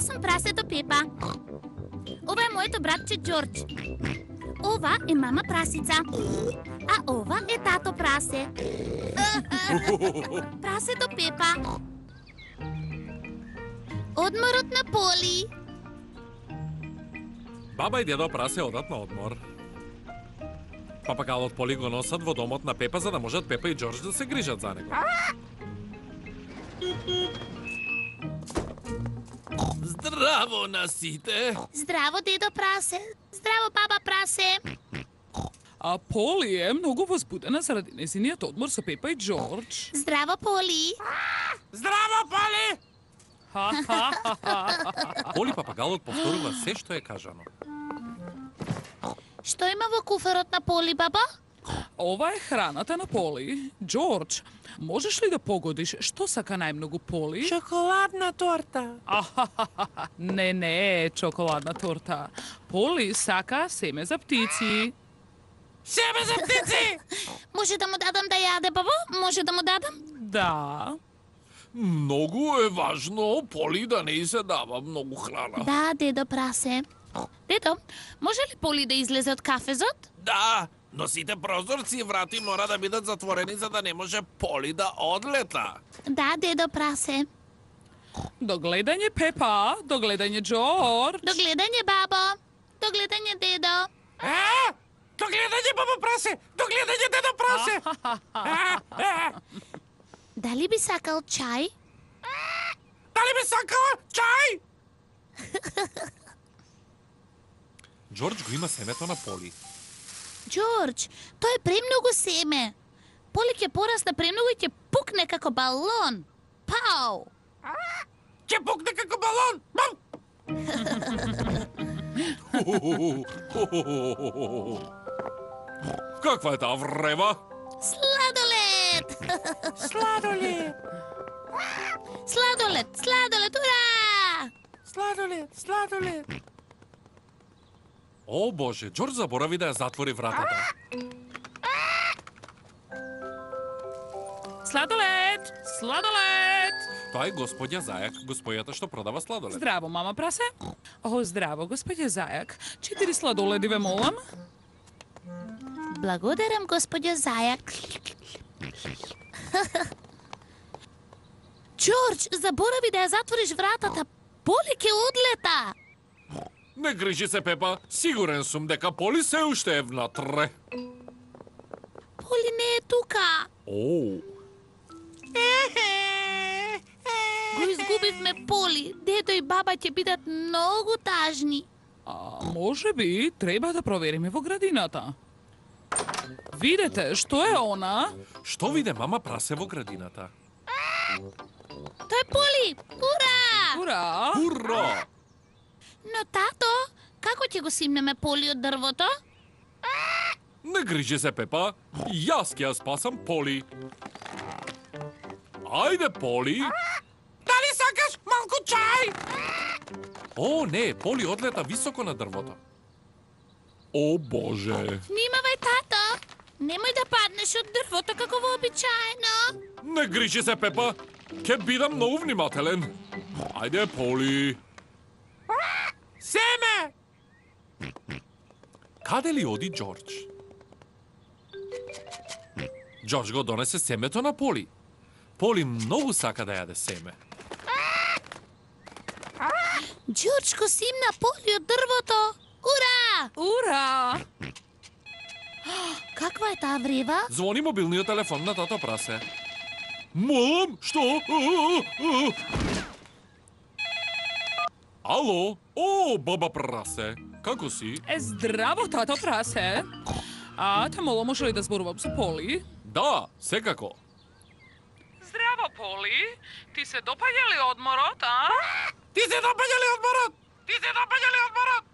Јас сум прасето Пепа. Ова е моето братче Џорџ. Ова е мама прасица. А ова е тато прасе. Прасето Пепа. Одморот на Поли. Баба и дедо прасе одат на одмор. Папагалот Поли го носат во домот на Пепа за да можат Пепа и Џорџ да се грижат за него. Здраво на сите! Здраво, дедо прасе. Здраво, баба прасе. А Поли е многу возбудена заради незиниот одмор со Пепа и Џорџ. Здраво, Поли. Здраво, Поли! Поли папагалот повторува се што е кажано. Што има во куферот на Поли, баба? Ова е храната на Поли. Џорџ, можеш ли да погодиш што сака најмногу Поли? Шоколадна торта. Не е чоколадна торта. Поли сака семе за птици. Семе за птици! Може да му дадам да јаде, баба? Може да му дадам? Да. Многу е важно Поли да не се дава многу храна. Да, дедо прасе. Дедо, може ли Поли да излезе од кафезот? Да, но сите прозорци и врати мора да бидат затворени за да не може Поли да одлета. Да, дедо прасе. До гледање Пепа, до гледање Џорџ. До гледање, бабо. До гледање, дедо. До гледање, баба прасе! До гледање, дедо прасе! Дали би сакал чај? Дали би сакала чај? Џорџ го има семето на Поли. Џорџ, тоа е премногу семе. Поли ќе порасне премногу и ќе пукне како балон. Пау! Ќе пукне како балон! Мам! Каква е таа врева? Сладолед! Сладолед! Сладолед, сладолед, ура! Сладолед, сладолед! О, Боже, Џорџ заборави да ја затвори вратата. Сладолед! Сладолед! Тоа е господја Зајак, господјата што продава сладолед. Здраво, мама прасе. О, здраво, господје Зајак. 4 сладоледи ве молам. Благодарам, господјо Зајак. Џорџ, заборави да ја затвориш вратата. Поли ќе одлета. Не грижи се, Пепа. Сигурен сум дека Поли се уште е внатре. Поли не е тука. Оу. Го изгубивме Поли. Дедо и баба ќе бидат многу тажни. А може би треба да провериме во градината. Видете, што е она? Што виде мама прасе во градината? Тоа е Поли. Ура! Ура! Ура! Но тато, како ќе го симнеме Поли од дрвото? Не грижи се, Пепа. Јас ќе ја спасам Поли. Ајде, Поли. Дали сакаш малку чај? О, не, Поли одлета високо на дрвото. О, Боже. Внимавај, тато. Немој да паднеш од дрвото како вообичаено. Не грижи се, Пепа. Ке бидам многу внимателен. Ајде, Поли. Семе! Каде ли оди Џорџ? Џорџ го донесе семето на Поли. Поли многу сака да јаде семе. Џорџ го симна Поли од дрвото. Ура! Ура! Каква е таа врева? Звони мобилниот телефон на тато прасе. Молам, што? Ало? О, баба прасе. Како си? Здраво, тато прасе. А, те молам, може ли да зборувам со Поли? Да, секако. Здраво, Поли. Ти се допаѓа ли одморот, а? Ти се допаѓа ли одморот? Ти се допаѓа ли одморот?